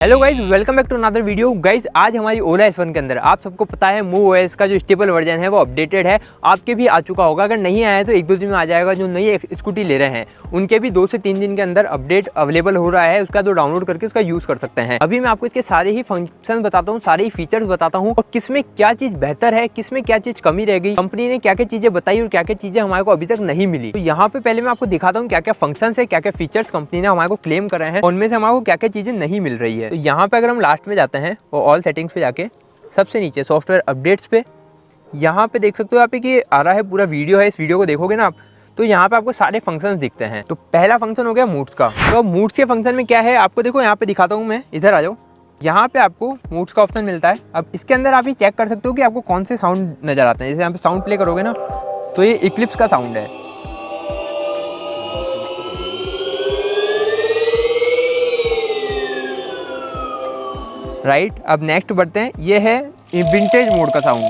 Hello guys, welcome back to another video. Guys आज हमारी ओला S1 के अंदर आप सबको पता है MuOS का जो स्टेबल वर्जन है वो अपडेटेड है। आपके भी आ चुका होगा, अगर नहीं आया है तो एक दो दिन में आ जाएगा। जो नई स्कूटी ले रहे हैं उनके भी 2 से 3 दिन के अंदर अपडेट अवेलेबल हो रहा है, उसका तो डाउनलोड करके उसका यूज़ कर सकते हैं। अभी मैं आपको इसके सारे ही फंक्शन बताता हूँ, सारे ही फीचर्स बताता हूँ और किसमें क्या चीज़ बेहतर है, किसमें क्या चीज़ कमी रह गई, कंपनी ने क्या क्या चीज़ें बताई और क्या क्या चीज़ें हमारे को अभी तक नहीं मिली। तो यहाँ पे पहले मैं आपको दिखाता हूँ क्या क्या फंक्शन है, क्या क्या फीचर्स कंपनी ने हमारे को क्लेम कर रहे हैं, उनमें से हमारे को क्या क्या चीज़ें नहीं मिल रही है। तो यहाँ पे अगर हम लास्ट में जाते हैं वो ऑल सेटिंग्स पे जाके सबसे नीचे सॉफ्टवेयर अपडेट्स पे, यहाँ पे देख सकते हो आप कि आ रहा है पूरा वीडियो है। इस वीडियो को देखोगे ना आप तो यहाँ पे आपको सारे फंक्शंस दिखते हैं। तो पहला फंक्शन हो गया मूड्स का। तो मूड्स के फंक्शन में क्या है आपको देखो, यहाँ पे दिखाता हूँ मैं, इधर आ जाओ। यहाँ पे आपको मूड्स का ऑप्शन मिलता है। अब इसके अंदर आप ये चेक कर सकते हो कि आपको कौन से साउंड नजर आते हैं। जैसे यहाँ पे साउंड प्ले करोगे ना तो ये इक्लिप्स का साउंड है। राइट, अब नेक्स्ट बढ़ते हैं, ये है विंटेज मोड का साउंड।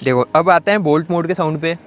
देखो अब आते हैं बोल्ट मोड के साउंड पे।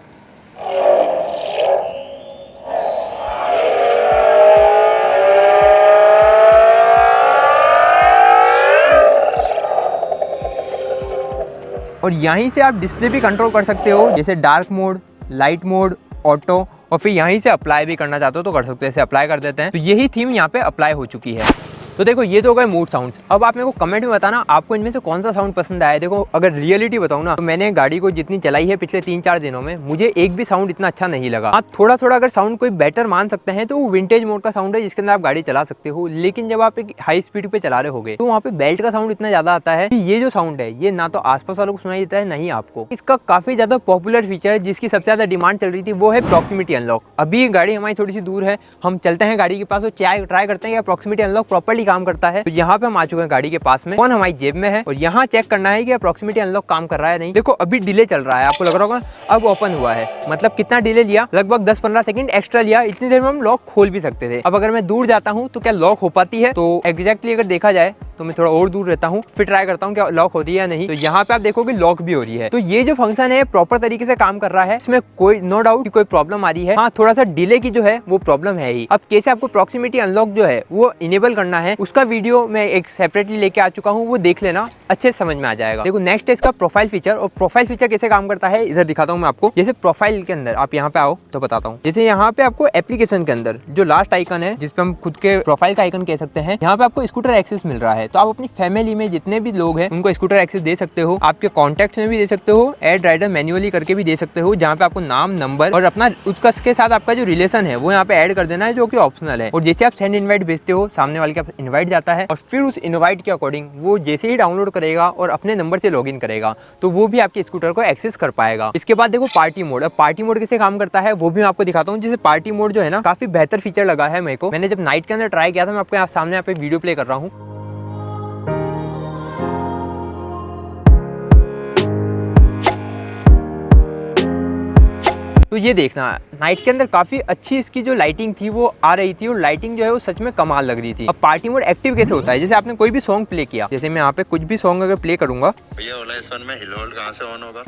और यहीं से आप डिस्प्ले भी कंट्रोल कर सकते हो, जैसे dark mode, light mode, auto, और फिर यहीं से अप्लाई भी करना चाहते हो तो कर सकते हो। ऐसे अप्लाई कर देते हैं तो यही थीम यहाँ पे अप्लाई हो चुकी है। तो देखो ये तो हो गए मूड साउंड्स। अब आप मेरे को कमेंट में बताना आपको इनमें से कौन सा साउंड पसंद आया। देखो अगर रियलिटी बताऊँ ना तो मैंने गाड़ी को जितनी चलाई है पिछले 3-4 दिनों में, मुझे एक भी साउंड इतना अच्छा नहीं लगा। आप थोड़ा थोड़ा अगर साउंड कोई बेटर मान सकते हैं तो वो विंटेज मोड का साउंड है जिसके अंदर आप गाड़ी चला सकते हो। लेकिन जब आप एक हाई स्पीड पे चला रहे होगे तो वहाँ पे बेल्ट का साउंड इतना ज्यादा आता है कि ये जो साउंड है ये ना तो आसपास वालों को सुनाई देता है, नहीं आपको। इसका काफी ज्यादा पॉपुलर फीचर जिसकी सबसे ज्यादा डिमांड चल रही थी वो है प्रॉक्सिमिटी अनलॉक। अभी गाड़ी हमारी थोड़ी सी दूर है, हम चलते हैं गाड़ी के पास और ट्राई करते हैं कि प्रॉक्सिमिटी अनलॉक प्रॉपर्ली काम करता है। तो यहाँ पे हम आ चुके हैं गाड़ी के पास में, फोन हमारी जेब में है और यहाँ चेक करना है कि प्रॉक्सिमिटी अनलॉक काम कर रहा है नहीं। देखो अभी डिले चल रहा है, आपको लग रहा होगा अब ओपन हुआ है, मतलब कितना डिले लिया, लगभग 10-15 सेकंड एक्स्ट्रा लिया। इतनी देर में हम लॉक खोल भी सकते थे। अब अगर मैं दूर जाता हूँ तो क्या लॉक हो पाती है? तो एग्जैक्टली अगर देखा जाए तो मैं थोड़ा और दूर रहता हूँ, फिर ट्राई करता हूँ क्या लॉक होती है या नहीं। तो यहाँ पे आप देखोगे लॉक भी हो रही है। तो ये जो फंक्शन है प्रॉपर तरीके से काम कर रहा है, इसमें कोई नो डाउट कोई प्रॉब्लम आ रही है। हाँ, थोड़ा सा डिले की जो है वो प्रॉब्लम है ही। अब कैसे आपको प्रॉक्सिमिटी अनलॉक जो है वो इनेबल करना है उसका वीडियो मैं एक सेपरेटली लेके आ चुका हूँ, वो देख लेना, अच्छे समझ में आ जाएगा। देखो नेक्स्ट है इसका प्रोफाइल फीचर। और प्रोफाइल फीचर कैसे काम करता है इधर दिखाता हूँ मैं आपको। जैसे प्रोफाइल के अंदर आप यहाँ पे आओ तो बताता हूँ। जैसे यहाँ पे आपको एप्लीकेशन के अंदर जो लास्ट आइकन है जिसपे हम खुद के प्रोफाइल का आइकन कह सकते हैं, यहाँ पे आपको स्कूटर एक्सेस मिल रहा है। तो आप अपनी फैमिली में जितने भी लोग हैं उनको स्कूटर एक्सेस दे सकते हो। आपके कॉन्टैक्ट्स में भी दे सकते हो, ऐड राइडर मैन्युअली करके भी दे सकते हो, जहाँ पे आपको नाम, नंबर और अपना उसके साथ आपका जो रिलेशन है वो यहाँ पे ऐड कर देना है, जो कि ऑप्शनल है। और जैसे आप सेंड इनवाइट भेजते हो सामने वाले का इनवाइट जाता है और फिर उस इनवाइट के अकॉर्डिंग वो जैसे ही डाउनलोड करेगा और अपने नंबर से लॉगिन करेगा तो वो भी आपके स्कूटर को एक्सेस कर पाएगा। इसके बाद देखो पार्टी मोड। अब पार्टी मोड कैसे काम करता है वो भी मैं आपको दिखाता हूँ। जैसे पार्टी मोड जो है ना काफी बेहतर फीचर लगा है मेरे को। मैंने जब नाइट के अंदर ट्राई किया था, मैं आपके सामने यहाँ पे वीडियो प्ले कर रहा हूँ। तो ये देखना नाइट के अंदर काफी अच्छी इसकी जो लाइटिंग थी वो आ रही थी और लाइटिंग जो है वो सच में कमाल लग रही थी। अब पार्टी मोड एक्टिव कैसे होता है? जैसे आपने कोई भी सॉन्ग प्ले किया, जैसे मैं यहाँ पे कुछ भी सॉन्ग अगर प्ले करूंगा, भैया ओला S1 में हिल होल्ड कहाँ से ऑन होगा?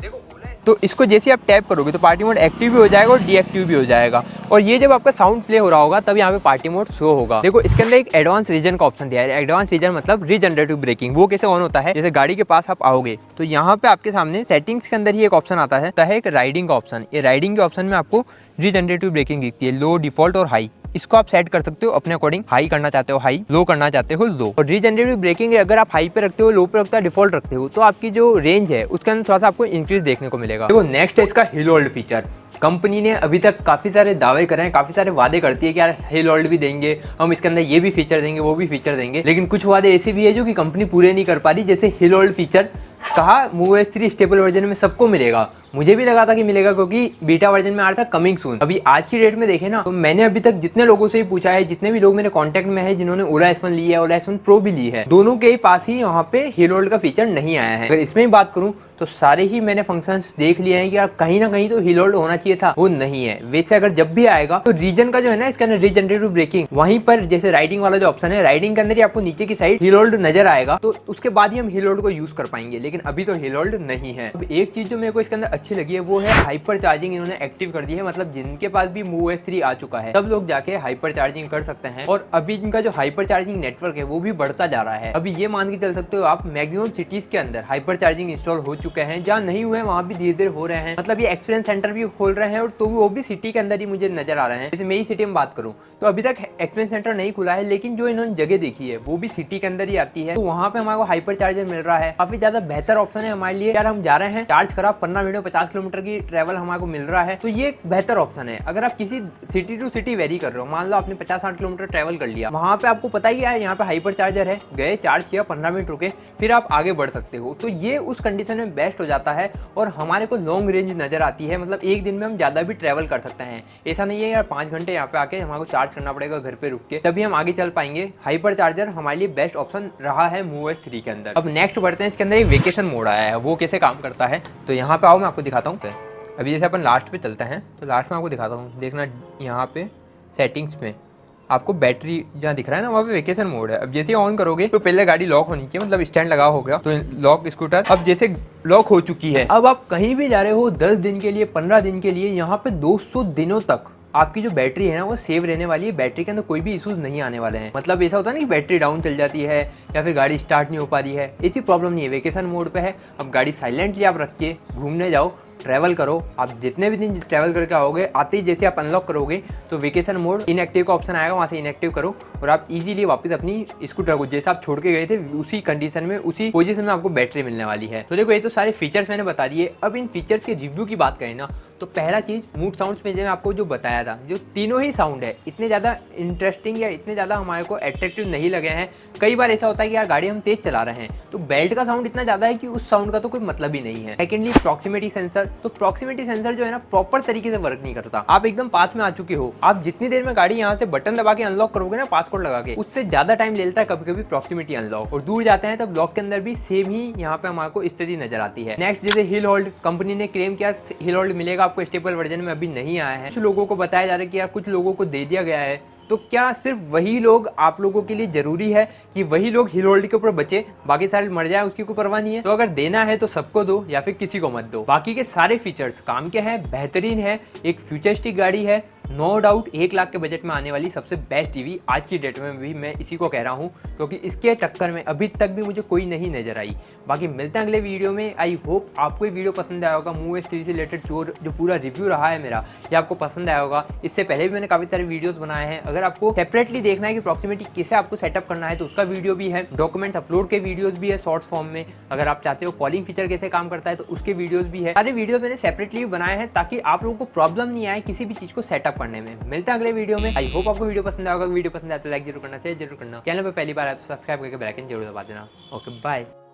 तो इसको जैसे आप टैप करोगे तो पार्टी मोड एक्टिव भी हो जाएगा और डीएक्टिव भी हो जाएगा। और ये जब आपका साउंड प्ले हो रहा होगा तब यहाँ पे पार्टी मोड शो होगा। देखो इसके अंदर एक एडवांस रीजन का ऑप्शन दिया है। एडवांस रीजन मतलब रीजनरेटिव ब्रेकिंग। वो कैसे ऑन होता है? जैसे गाड़ी के पास आप आओगे तो यहाँ पे आपके सामने सेटिंग्स के अंदर ही एक ऑप्शन आता है एक राइडिंग का ऑप्शन। ये राइडिंग के ऑप्शन में आपको रीजनरेटिव ब्रेकिंग दिखती है, लो, डिफॉल्ट और हाई। इसको आप सेट कर सकते हो अपने अकॉर्डिंग। हाई करना चाहते हो हाई, लो करना चाहते हो लो। और रीजनरेटिव ब्रेकिंग अगर आप हाई पे रखते हो, लो पे रखते हो, डिफॉल्ट रखते हो तो आपकी जो रेंज है उसके अंदर थोड़ा सा आपको इंक्रीज देखने को मिलेगा। देखो नेक्स्ट है इसका हिल होल्ड फीचर। कंपनी ने अभी तक काफ़ी सारे दावे करे हैं, काफ़ी सारे वादे करती है कि यार हिल होल्ड भी देंगे हम, इसके अंदर ये भी फीचर देंगे, वो भी फीचर देंगे। लेकिन कुछ वादे ऐसे भी है जो कि कंपनी पूरे नहीं कर पा रही। जैसे हिल होल्ड फीचर कहा MuOS 3 स्टेबल वर्जन में सबको मिलेगा, मुझे भी लगा था कि मिलेगा क्योंकि बीटा वर्जन में आ रहा था कमिंग सून। अभी आज की डेट में देखे ना तो मैंने अभी तक जितने लोगों से पूछा है, जितने भी लोग मेरे कांटेक्ट में है जिन्होंने ओला S1 ली है, ओला S1 प्रो भी ली है, दोनों के पास ही वहाँ पे हिल होल्ड का फीचर नहीं आया है। अगर इसमें ही बात करूँ तो सारे ही मैंने फंक्शंस देख लिए हैं कि यार कहीं ना कहीं तो हिल होल्ड होना चाहिए था, वो नहीं है। वैसे अगर जब भी आएगा तो रीजन का जो है ना इसके अंदर रीजनरेटिव ब्रेकिंग, वहीं पर जैसे राइडिंग वाला जो ऑप्शन है, राइडिंग के अंदर ही आपको नीचे की साइड हिल होल्ड नजर आएगा, तो उसके बाद ही हम हिल होल्ड को यूज कर पाएंगे। लेकिन लेकिन अभी तो हिल होल्ड नहीं है। अब एक चीज जो मेरे को इसके अंदर अच्छी लगी है वो है हाइपर चार्जिंग इन्होंने एक्टिव कर दी है। मतलब जिनके पास भी MOVE OS 3 आ चुका है सब लोग जाके हाइपर चार्जिंग कर सकते हैं और अभी इनका जो हाइपर चार्जिंग नेटवर्क है वो भी बढ़ता जा रहा है। अभी ये मान के चल सकते हो आप मैक्सिमम सिटीज के अंदर हाइपर चार्जिंग इंस्टॉल हो चुके हैं, जहाँ नहीं हुए वहाँ भी धीरे धीरे हो रहे हैं। मतलब ये एक्सपीरियंस सेंटर भी खोल रहे हैं और तो वो भी सिटी के अंदर ही मुझे नजर आ रहे हैं। जैसे मेरी सिटी में बात करूँ तो अभी तक एक्सपीरियंस सेंटर नहीं खुला है, लेकिन जो इन्होंने जगह देखी है वो भी सिटी के अंदर ही आती है। तो वहाँ पे हमारे को हाइपर चार्जर मिल रहा है, काफी ज्यादा बेहतर ऑप्शन है हमारे लिए। यार हम जा रहे हैं चार्ज करा 15 मिनट में 50 किलोमीटर की ट्रेवल हमारे को मिल रहा है, तो ये एक बेहतर ऑप्शन है। अगर आप किसी सिटी टू सिटी वेरी कर रहे हो, मान लो आपने 50-60 किलोमीटर ट्रेवल कर लिया, वहाँ पे आपको पता ही है यहाँ पे हाइपर चार्जर है, गए चार्ज किया 15 मिनट रुके फिर आप आगे बढ़ सकते हो। तो ये उस कंडीशन में बेस्ट हो जाता है और हमारे को लॉन्ग रेंज नजर आती है। मतलब एक दिन में हम ज्यादा भी ट्रेवल कर सकते हैं। ऐसा नहीं है यार 5 घंटे यहाँ पे आके हमारे को चार्ज करना पड़ेगा घर पे रुक के, तभी हम आगे चल पाएंगे। हाइपर चार्जर हमारे लिए बेस्ट ऑप्शन रहा है MOVE OS 3 के अंदर। अब नेक्स्ट बढ़ते हैं, इसके अंदर एक वेकेशन मोड आया है, वो कैसे काम करता है। तो यहाँ पे आओ मैं आपको दिखाता हूँ। अभी जैसे अपन लास्ट पे चलते हैं तो लास्ट में आपको दिखाता हूँ, देखना यहाँ पे सेटिंग्स में आपको बैटरी जहाँ दिख रहा है ना वहाँ पे वेकेशन मोड है। अब जैसे ऑन करोगे तो पहले गाड़ी लॉक होनी चाहिए, मतलब स्टैंड लगा हो गया तो लॉक स्कूटर अब जैसे लॉक हो चुकी है। अब आप कहीं भी जा रहे हो 10 दिन के लिए 15 दिन के लिए, यहाँ पे 200 दिनों तक आपकी जो बैटरी है ना वो सेव रहने वाली है। बैटरी के अंदर कोई भी इश्यूज नहीं आने वाले हैं। मतलब ऐसा होता है ना कि बैटरी डाउन चल जाती है या फिर गाड़ी स्टार्ट नहीं हो पा रही है, ऐसी प्रॉब्लम नहीं है। वेकेशन मोड पे है। अब गाड़ी साइलेंटली आप रख के घूमने जाओ, ट्रैवल करो। आप जितने भी दिन ट्रैवल करके आओगे, आते ही जैसे आप अनलॉक करोगे तो वेकेशन मोड इनएक्टिव का ऑप्शन आएगा, वहाँ से इनएक्टिव करो और आप इजीली वापस अपनी स्कूटर को जैसे आप छोड़ के गए थे उसी कंडीशन में उसी पोजीशन में आपको बैटरी मिलने वाली है। तो देखो ये तो सारे फीचर्स मैंने बता दिए। अब इन फीचर्स के रिव्यू की बात करें ना तो पहला चीज मूड साउंड्स में मैंने आपको जो बताया था, जो तीनों ही साउंड है इतने ज़्यादा इंटरेस्टिंग या इतने ज़्यादा हमारे को अट्रैक्टिव नहीं लगे हैं। कई बार ऐसा होता है कि यार गाड़ी हम तेज चला रहे हैं तो बेल्ट का साउंड इतना ज़्यादा है कि उस साउंड का तो कोई मतलब ही नहीं है। सेकेंडली प्रॉक्सिमिटी सेंसर, तो प्रॉक्सिमिटी सेंसर जो है ना प्रॉपर तरीके से वर्क नहीं करता। आप एकदम पास में आ चुके हो, आप जितनी देर में गाड़ी यहाँ से बटन दबा के अनलॉक करोगे ना पासकोड लगा के, उससे ज़्यादा टाइम ले लेता है कभी कभी प्रॉक्सिमिटी अनलॉक। और दूर जाते हैं तब लॉक के अंदर भी सेम ही यहाँ पे हमारे को स्थिति नजर आती है। नेक्स्ट जैसे हिल होल्ड, कंपनी ने क्लेम किया हिल होल्ड मिलेगा आपको, स्टेबल वर्जन में अभी नहीं आया है। कुछ लोगों को बताया जा रहा है कि यार कुछ लोगों को दे दिया गया है, तो क्या सिर्फ वही लोग आप लोगों के लिए जरूरी है कि वही लोग हिल होल्ड के ऊपर बचे, बाकी सारे मर जाए उसकी कोई परवाह नहीं है। तो अगर देना है तो सबको दो या फिर किसी को मत दो। बाकी के सारे फीचर्स काम के हैं, बेहतरीन है, एक फ्यूचरिस्टिक गाड़ी है, नो डाउट 1 लाख के बजट में आने वाली सबसे बेस्ट टीवी आज की डेट में भी मैं इसी को कह रहा हूँ, क्योंकि इसके टक्कर में अभी तक भी मुझे कोई नहीं नजर आई। बाकी मिलते हैं अगले वीडियो में। आई होप आपको ये वीडियो पसंद आया होगा। MOVE OS 3 से रिलेटेड जो पूरा रिव्यू रहा है मेरा, ये आपको पसंद आया होगा। इससे पहले भी मैंने काफी सारे वीडियोस बनाए हैं। अगर आपको सेपरेटली देखना है कि प्रॉक्सिमिटी कैसे आपको सेटअप करना है तो उसका वीडियो भी है, डॉक्यूमेंट्स अपलोड के वीडियोस भी है शॉर्ट्स फॉर्म में। अगर आप चाहते हो कॉलिंग फीचर कैसे काम करता है तो उसके वीडियोस भी है। सारे वीडियो मैंने सेपरेटली बनाए हैं ताकि आप लोगों को प्रॉब्लम नहीं आए किसी भी चीज को सेटअप करने में। मिलते हैं अगले वीडियो में। आई होप आपको वीडियो पसंद आएगा। वीडियो पसंद आया तो लाइक जरूर करना, शेयर जरूर करना, चैनल पर पहली बार आया तो सब्सक्राइब करके बेल आइकन जरूर दबा देना। Okay bye.